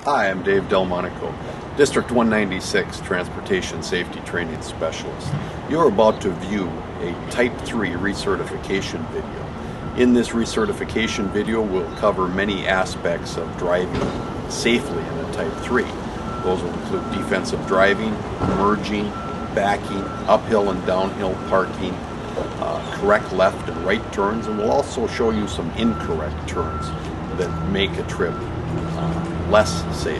Hi, I'm Dave Delmonico, District 196 Transportation Safety Training Specialist. You're about to view a Type 3 recertification video. In this recertification video, we'll cover many aspects of driving safely in a Type 3. Those will include defensive driving, merging, backing, uphill and downhill parking, correct left and right turns, and we'll also show you some incorrect turns that make a trip less safe.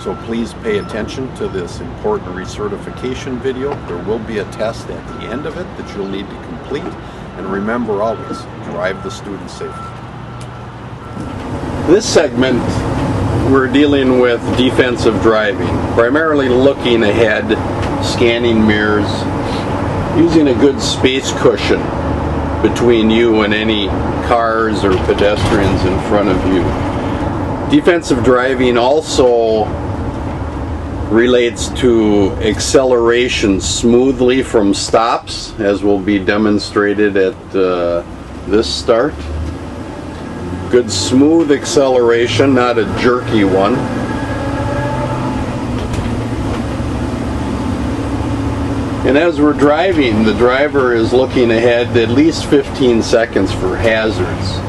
So please pay attention to this important recertification video. There will be a test at the end of it that you'll need to complete. And remember always, drive the student safely. This segment, we're dealing with defensive driving, primarily looking ahead, scanning mirrors, using a good space cushion between you and any cars or pedestrians in front of you. Defensive driving also relates to acceleration smoothly from stops, as will be demonstrated at this start. Good smooth acceleration, not a jerky one. And as we're driving, the driver is looking ahead at least 15 seconds for hazards.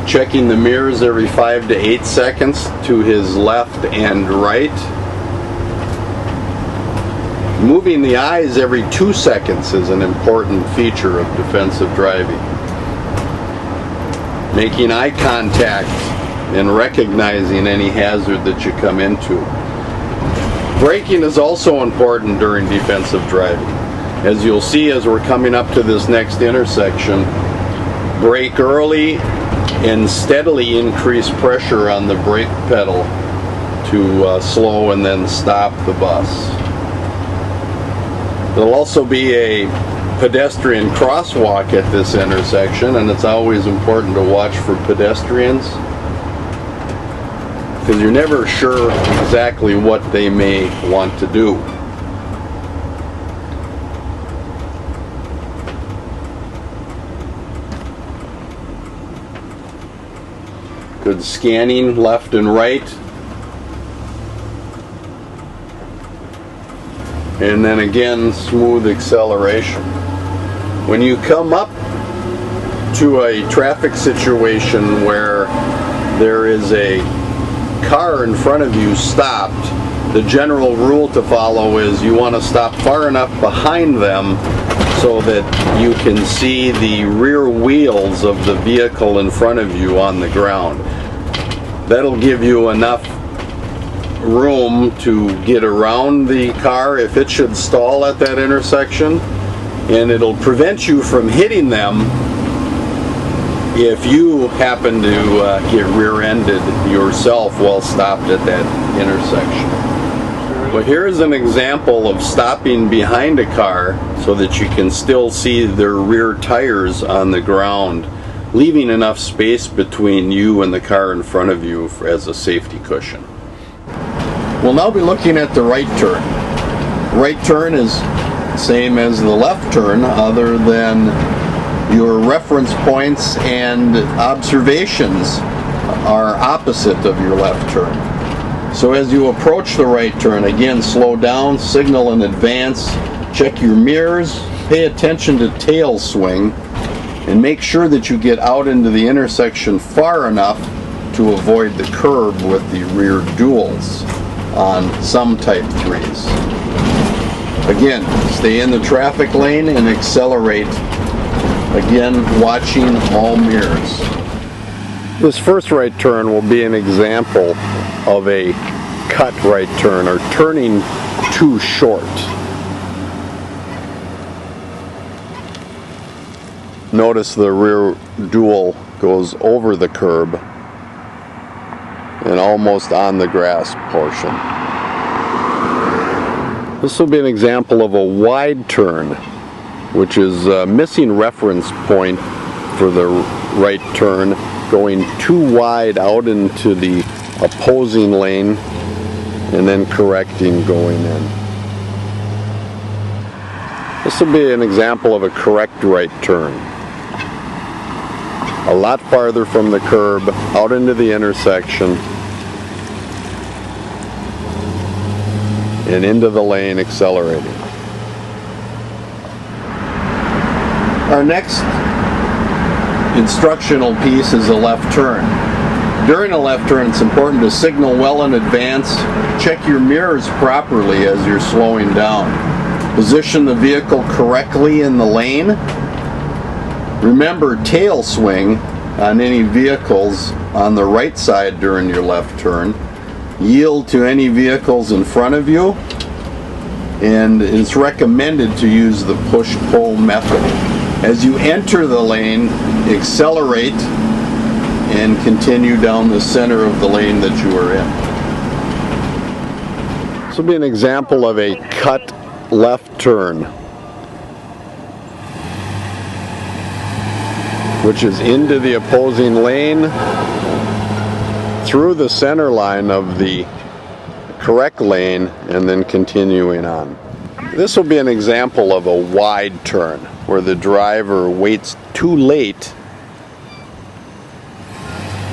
Checking the mirrors every 5 to 8 seconds to his left and right. Moving the eyes every 2 seconds is an important feature of defensive driving. Making eye contact and recognizing any hazard that you come into. Braking is also important during defensive driving. As you'll see as we're coming up to this next intersection, brake early and steadily increase pressure on the brake pedal to slow and then stop the bus. There'll also be a pedestrian crosswalk at this intersection, and it's always important to watch for pedestrians because you're never sure exactly what they may want to do. Good scanning left and right. And then again, smooth acceleration. When you come up to a traffic situation where there is a car in front of you stopped, the general rule to follow is you want to stop far enough behind them so that you can see the rear wheels of the vehicle in front of you on the ground. That'll give you enough room to get around the car if it should stall at that intersection, and it'll prevent you from hitting them if you happen to get rear-ended yourself while stopped at that intersection. Well, here's an example of stopping behind a car so that you can still see their rear tires on the ground, leaving enough space between you and the car in front of you as a safety cushion. We'll now be looking at the right turn. Right turn is same as the left turn, other than your reference points and observations are opposite of your left turn. So as you approach the right turn, again, slow down, signal in advance, check your mirrors, pay attention to tail swing, and make sure that you get out into the intersection far enough to avoid the curb with the rear duals on some Type 3s. Again, stay in the traffic lane and accelerate. Again, watching all mirrors. This first right turn will be an example of a cut right turn, or turning too short. Notice the rear dual goes over the curb and almost on the grass portion. This will be an example of a wide turn, which is a missing reference point for the right turn, going too wide out into the opposing lane and then correcting going in. This will be an example of a correct right turn. A lot farther from the curb, out into the intersection, and into the lane, accelerating. Our next instructional piece is a left turn. During a left turn, it's important to signal well in advance. Check your mirrors properly as you're slowing down. Position the vehicle correctly in the lane. Remember, tail swing on any vehicles on the right side during your left turn. Yield to any vehicles in front of you. And it's recommended to use the push-pull method. As you enter the lane, accelerate and continue down the center of the lane that you are in. This will be an example of a cut left turn, which is into the opposing lane, through the center line of the correct lane, and then continuing on. This will be an example of a wide turn, where the driver waits too late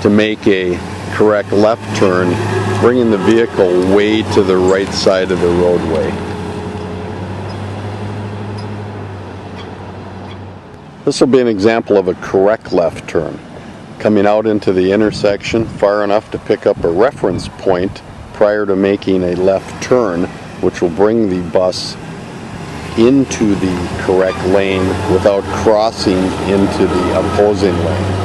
to make a correct left turn, bringing the vehicle way to the right side of the roadway. This will be an example of a correct left turn, coming out into the intersection far enough to pick up a reference point prior to making a left turn, which will bring the bus into the correct lane without crossing into the opposing lane.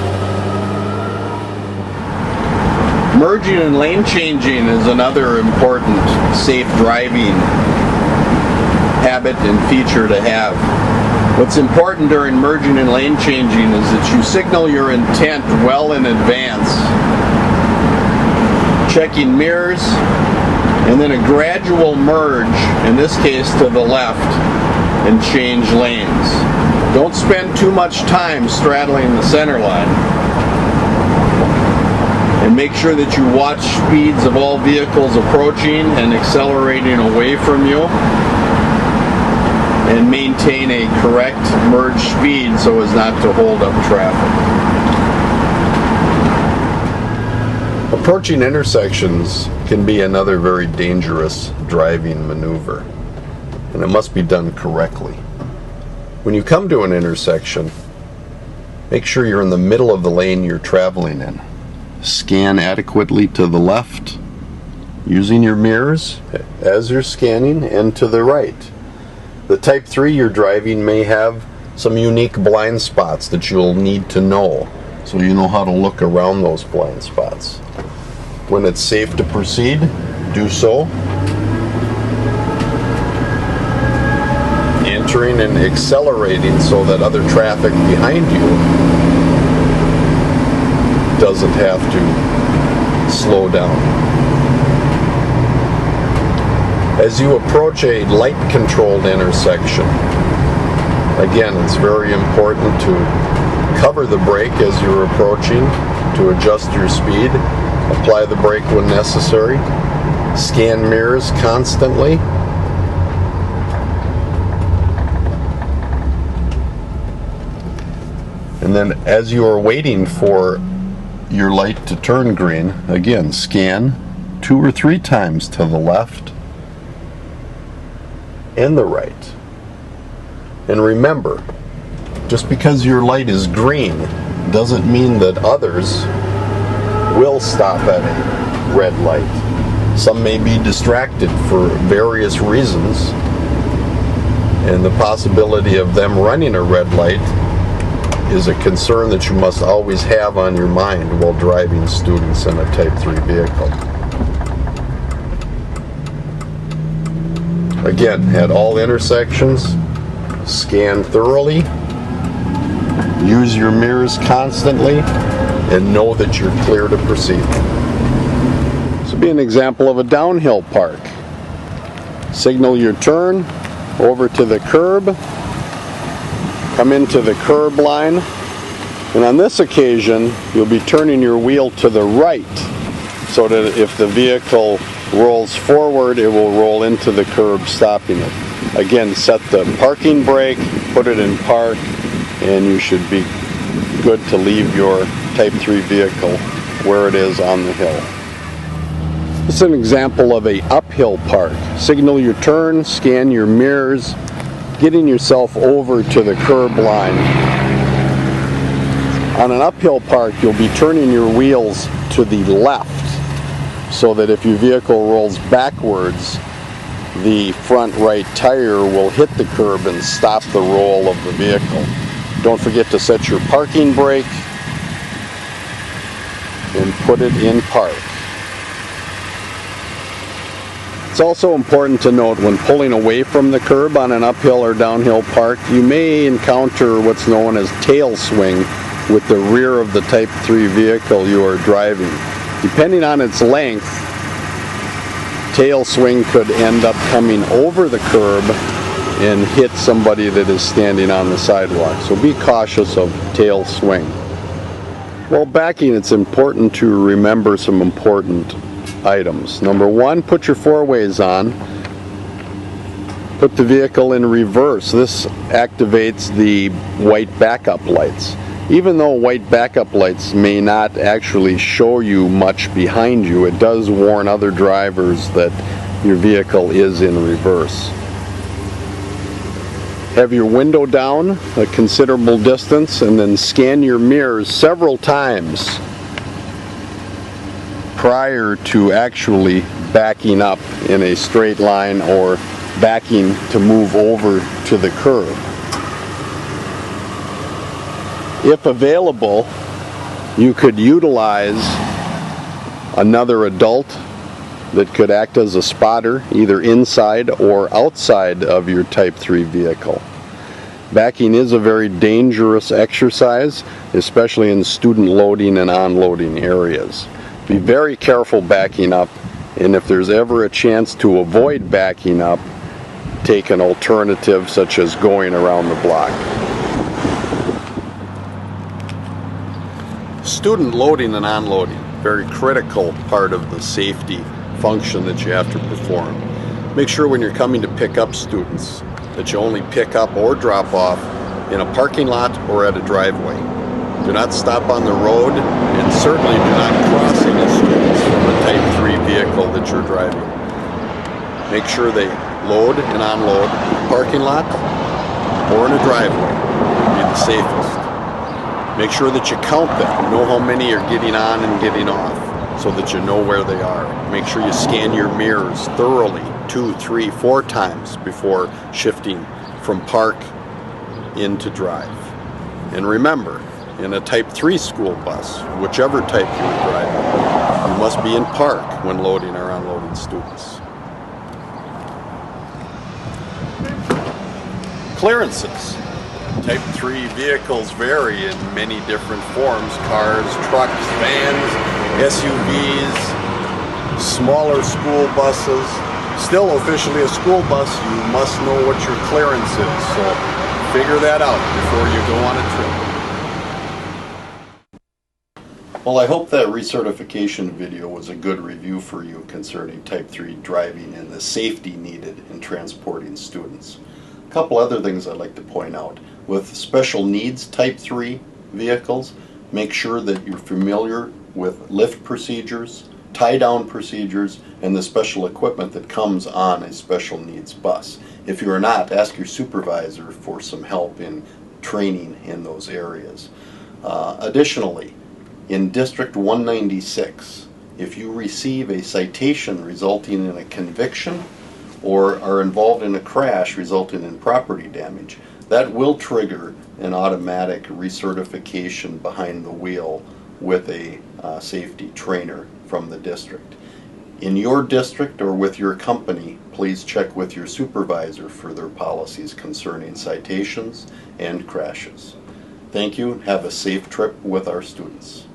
Merging and lane changing is another important safe driving habit and feature to have. What's important during merging and lane changing is that you signal your intent well in advance, checking mirrors, and then a gradual merge, in this case to the left, and change lanes. Don't spend too much time straddling the center line. And make sure that you watch speeds of all vehicles approaching and accelerating away from you. And maintain a correct merge speed so as not to hold up traffic. Approaching intersections can be another very dangerous driving maneuver, and it must be done correctly. When you come to an intersection, make sure you're in the middle of the lane you're traveling in. Scan adequately to the left, using your mirrors as you're scanning, and to the right. The Type 3 you're driving may have some unique blind spots that you'll need to know, so you know how to look around those blind spots. When it's safe to proceed, do so. Entering and accelerating so that other traffic behind you doesn't have to slow down. As you approach a light-controlled intersection, again, it's very important to cover the brake as you're approaching, to adjust your speed, apply the brake when necessary, scan mirrors constantly, and then as you are waiting for your light to turn green, again, scan 2 or 3 times to the left and the right. And remember, just because your light is green doesn't mean that others will stop at a red light. Some may be distracted for various reasons, and the possibility of them running a red light is a concern that you must always have on your mind while driving students in a Type 3 vehicle. Again, at all intersections, scan thoroughly, use your mirrors constantly, and know that you're clear to proceed. This will be an example of a downhill park. Signal your turn over to the curb, come into the curb line, and on this occasion you'll be turning your wheel to the right so that if the vehicle rolls forward, it will roll into the curb, stopping it. Again, set the parking brake, put it in park, and you should be good to leave your Type 3 vehicle where it is on the hill. This is an example of a uphill park. Signal your turn, scan your mirrors, getting yourself over to the curb line. On an uphill park, you'll be turning your wheels to the left so that if your vehicle rolls backwards, the front right tire will hit the curb and stop the roll of the vehicle. Don't forget to set your parking brake and put it in park. It's also important to note when pulling away from the curb on an uphill or downhill park, you may encounter what's known as tail swing with the rear of the Type 3 vehicle you are driving. Depending on its length, tail swing could end up coming over the curb and hit somebody that is standing on the sidewalk. So be cautious of tail swing. While backing, it's important to remember some important items. Number one, put your four-ways on. Put the vehicle in reverse. This activates the white backup lights. Even though white backup lights may not actually show you much behind you, it does warn other drivers that your vehicle is in reverse. Have your window down a considerable distance and then scan your mirrors several times prior to actually backing up in a straight line or backing to move over to the curb. If available, you could utilize another adult that could act as a spotter either inside or outside of your Type 3 vehicle. Backing is a very dangerous exercise, especially in student loading and unloading areas. Be very careful backing up, and if there's ever a chance to avoid backing up, take an alternative such as going around the block. Student loading and unloading, very critical part of the safety function that you have to perform. Make sure when you're coming to pick up students that you only pick up or drop off in a parking lot or at a driveway. Do not stop on the road, and certainly do not cross any students from a Type 3 vehicle that you're driving. Make sure they load and unload in a parking lot or in a driveway. Be the safest. Make sure that you count them. Know how many are getting on and getting off so that you know where they are. Make sure you scan your mirrors thoroughly 2, 3, 4 times before shifting from park into drive. And remember, in a Type 3 school bus, whichever type you are driving, you must be in park when loading or unloading students. Clearances. Type 3 vehicles vary in many different forms: cars, trucks, vans, SUVs, smaller school buses. Still officially a school bus, you must know what your clearance is, so figure that out before you go on a trip. Well, I hope that recertification video was a good review for you concerning Type 3 driving and the safety needed in transporting students. A couple other things I'd like to point out. With special needs Type 3 vehicles, make sure that you're familiar with lift procedures, tie-down procedures, and the special equipment that comes on a special needs bus. If you are not, ask your supervisor for some help in training in those areas. Additionally, in District 196, if you receive a citation resulting in a conviction or are involved in a crash resulting in property damage, that will trigger an automatic recertification behind the wheel with a safety trainer from the district. In your district or with your company, please check with your supervisor for their policies concerning citations and crashes. Thank you. Have a safe trip with our students.